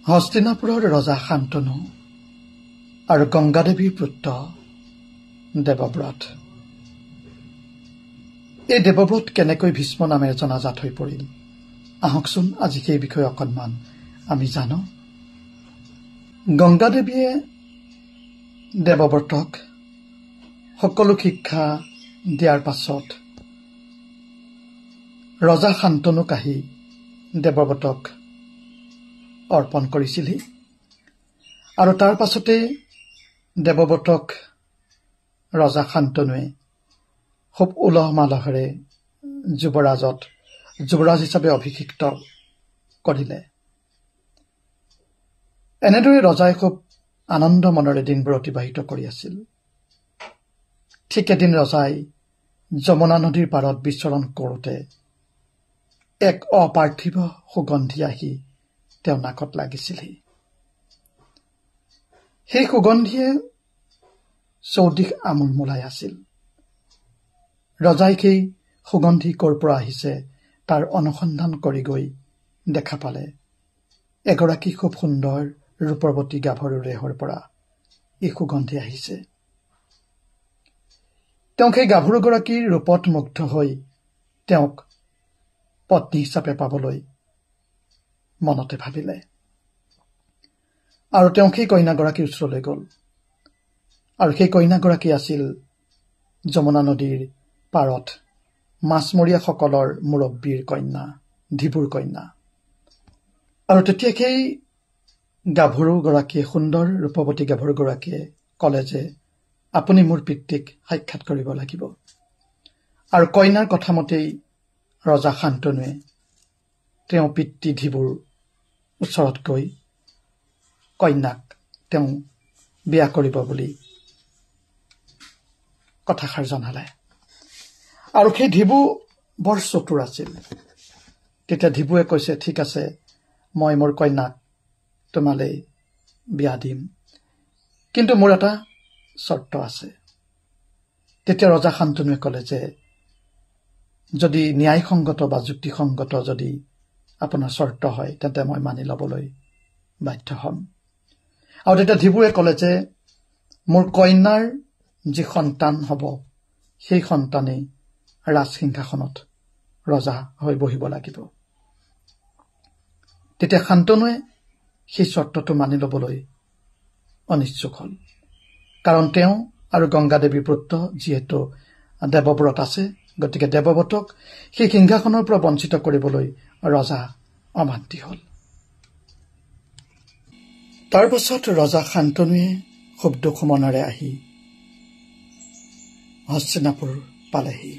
হস্তিনাপুৰৰ ৰজা শান্তনু আৰু গংগাদেৱীৰ পুত্ৰ দেৱব্ৰত। এই দেৱব্ৰত কেনেকৈ ভীষ্ম নামেৰে জনাজাত হৈ পৰিল, আহকচোন আজি সেই বিষয়ে অকণমান আমি জানো। গংগাদেৱীয়ে দেৱব্ৰতক সকলো শিক্ষা দিয়াৰ পাছত ৰজা শান্তনুক আহি দেৱব্ৰতক অৰ্পণ কৰিছিল আৰু তাৰ পাছতে দেৱব্ৰতক ৰজা শান্তনুৱে খুব উলহ মালহেৰে যুৱৰাজ হিচাপে অভিষিক্ত কৰিলে। এনেদৰে ৰজাই খুব আনন্দ মনেৰে দিনবোৰ অতিবাহিত কৰি আছিল। ঠিক এদিন ৰজাই যমুনা নদীৰ পাৰত বিচৰণ কৰোঁতে এক অপাৰ্থিৱ সুগন্ধি আহি তেওঁ নাকত লাগিছিল। সেই সুগন্ধিয়ে চৌদিশ আমোলমোলাই আছিল। ৰজাই সেই সুগন্ধি ক'ৰ পৰা আহিছে তাৰ অনুসন্ধান কৰি গৈ দেখা পালে এগৰাকী খুব সুন্দৰ ৰূপৱতী গাভৰুৰ দেহৰ পৰা এই সুগন্ধি আহিছে। তেওঁ সেই গাভৰুগৰাকীৰ ৰূপত মুগ্ধ হৈ তেওঁক পত্নী হিচাপে পাবলৈ মনতে ভাবিলে আৰু তেওঁ সেই কন্যাগৰাকীৰ ওচৰলৈ গ'ল। আৰু সেই কন্যাগৰাকী আছিল যমুনা নদীৰ পাৰত মাছমৰীয়াসকলৰ মুৰব্বীৰ কন্যা, ধিবুৰ কন্যা। আৰু তেতিয়া সেই গাভৰুগৰাকীয়ে, সুন্দৰ ৰূপৱতী গাভৰুগৰাকীয়ে ক'লে যে আপুনি মোৰ পিতৃক সাক্ষাৎ কৰিব লাগিব। আৰু কন্যাৰ কথামতেই ৰজা শান্তনুৱে তেওঁ পিতৃ ধিবুৰ ওচৰত গৈ কন্যাক তেওঁ বিয়া কৰিব বুলি কথাষাৰ জনালে। আৰু সেই ধিবু বৰ চতুৰ আছিল। তেতিয়া ধিবুৱে কৈছে, ঠিক আছে, মই মোৰ কন্যাক তোমালৈ বিয়া দিম, কিন্তু মোৰ এটা চৰ্ত আছে। তেতিয়া ৰজা শান্তনুৱে ক'লে যে যদি ন্যায়সংগত বা যুক্তিসংগত যদি আপোনাৰ চৰ্ত হয় তেন্তে মই মানি ল'বলৈ বাধ্য হ'ম। আৰু তেতিয়া ধিবুৱে ক'লে যে মোৰ কন্যাৰ যি সন্তান হ'ব সেই সন্তানেই ৰাজসিংহাসনত ৰজা হৈ বহিব লাগিব। তেতিয়া শান্তনুৱে সেই চৰ্তটো মানি ল'বলৈ অনিচ্ছুক হ'ল, কাৰণ তেওঁ আৰু গংগাদেৱীৰ পুত্ৰ যিহেতু দেৱব্ৰত আছে, গতিকে দেৱব্ৰতক সেই সিংহাসনৰ পৰা বঞ্চিত কৰিবলৈ ৰজা অমান্তি হ'ল। তাৰ পাছত ৰজা শান্তনুৱে খুব দুখ মনেৰে আহি হস্তিনাপুৰ পালেহি।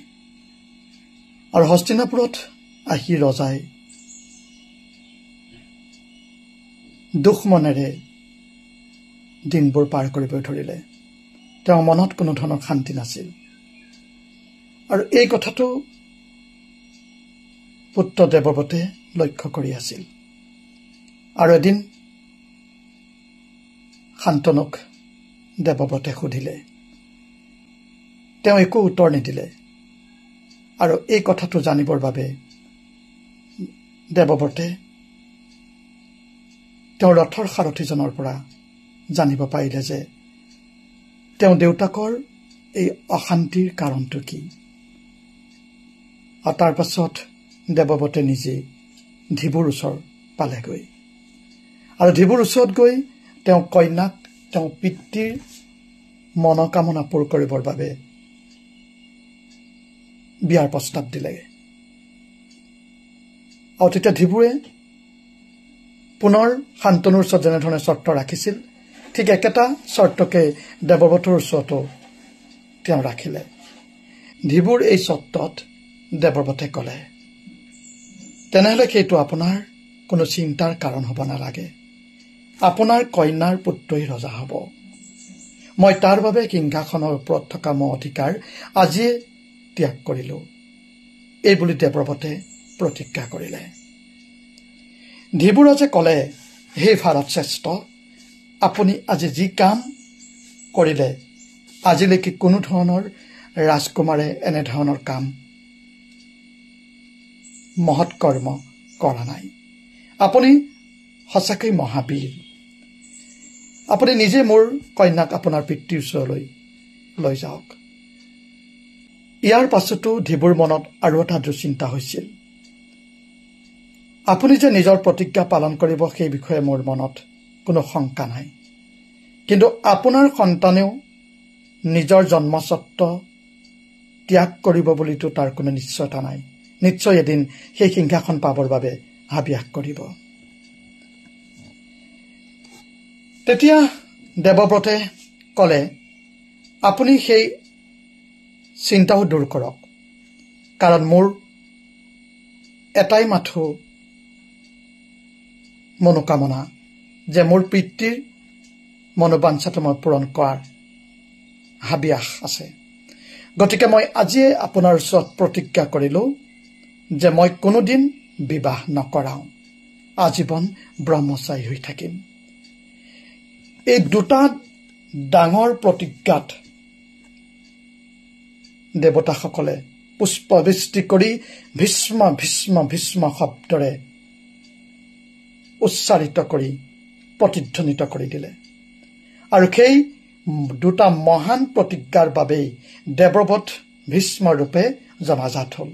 আৰু হস্তিনাপুৰত আহি ৰজাই দুখ মনেৰে দিনবোৰ পাৰ কৰিব ধৰিলে। তেওঁৰ মনত কোনো ধৰণৰ শান্তি নাছিল। আৰু এই কথাটো পুত্ৰ দেৱব্ৰতে লক্ষ্য কৰি আছিল। আৰু এদিন শান্তনুক দেৱব্ৰতে সুধিলে, তেওঁ একো উত্তৰ নিদিলে। আৰু এই কথাটো জানিবৰ বাবে দেৱব্ৰতে তেওঁৰ ৰথৰ সাৰথীজনৰ পৰা জানিব পাৰিলে যে তেওঁ দেউতাকৰ এই অশান্তিৰ কাৰণটো কি। আৰু তাৰ পাছত দেৱব্ৰতে নিজে ধিবুৰ ওচৰ পালেগৈ। আৰু ধিবুৰ ওচৰত গৈ তেওঁ কন্যাক তেওঁ পিতৃৰ মনোকামনা পূৰ কৰিবৰ বাবে বিয়াৰ প্ৰস্তাৱ দিলে। আৰু তেতিয়া ধিবুৱে পুনৰ শান্তনুৰ ওচৰত যেনেধৰণে চৰ্ত ৰাখিছিল ঠিক একেটা চৰ্তকে দেৱব্ৰতৰ ওচৰতো তেওঁ ৰাখিলে। ধিবুৰ এই চৰ্তত দেৱব্ৰতে ক'লে, তেনেহ'লে সেইটো আপোনাৰ কোনো চিন্তাৰ কাৰণ হ'ব নালাগে। আপোনাৰ কন্যাৰ পুত্ৰই ৰজা হ'ব। মই তাৰ বাবে সিংহাসনৰ ওপৰত থকা মোৰ অধিকাৰ আজিয়ে ত্যাগ কৰিলো, এই বুলি দেৱব্ৰতে প্ৰতিজ্ঞা কৰিলে। ধিবুৰাজে ক'লে, হে ভাৰত শ্ৰেষ্ঠ, আপুনি আজি যি কাম কৰিলে আজিলৈকে কোনো ধৰণৰ ৰাজকুমাৰে এনেধৰণৰ কাম মহৎ কৰ্ম কৰা নাই। আপুনি সঁচাকৈ মহাবীৰ। আপুনি নিজে মোৰ কন্যাক আপোনাৰ পিতৃৰ ওচৰলৈ লৈ যাওক। ইয়াৰ পাছতো ধিবুৰ মনত আৰু এটা দুশ্চিন্তা হৈছিল। আপুনি যে নিজৰ প্ৰতিজ্ঞা পালন কৰিব সেই বিষয়ে মোৰ মনত কোনো শংকা নাই, কিন্তু আপোনাৰ সন্তানেও নিজৰ জন্মস্বত্ব ত্যাগ কৰিব বুলিতো তাৰ কোনো নিশ্চয়তা নাই। নিশ্চয় এদিন সেই সিংহাসন পাবৰ বাবে হাবিয়াস কৰিব। তেতিয়া দেৱব্ৰতে ক'লে, আপুনি সেই চিন্তাও দূৰ কৰক, কাৰণ মোৰ এটাই মাথো মনোকামনা যে মোৰ পিতৃৰ মনোবাঞ্ছাটো মই পূৰণ কৰাৰ হাবিয়াস আছে। গতিকে মই আজিয়ে আপোনাৰ ওচৰত প্ৰতিজ্ঞা কৰিলো যে মই কোনোদিন বিবাহ নকৰাও, আজীৱন ব্ৰহ্মচাৰী হৈ থাকিম। এই দুটা ডাঙৰ প্ৰতিজ্ঞাত দেৱতাসকলে পুষ্পবৃষ্টি কৰি ভীষ্ম ভীষ্ম ভীষ্ম শব্দৰে উচ্চাৰিত কৰি প্ৰতিধ্বনিত কৰি দিলে। আৰু সেই দুটা মহান প্ৰতিজ্ঞাৰ বাবেই দেৱব্ৰত ভীষ্ম ৰূপে জনাজাত হ'ল।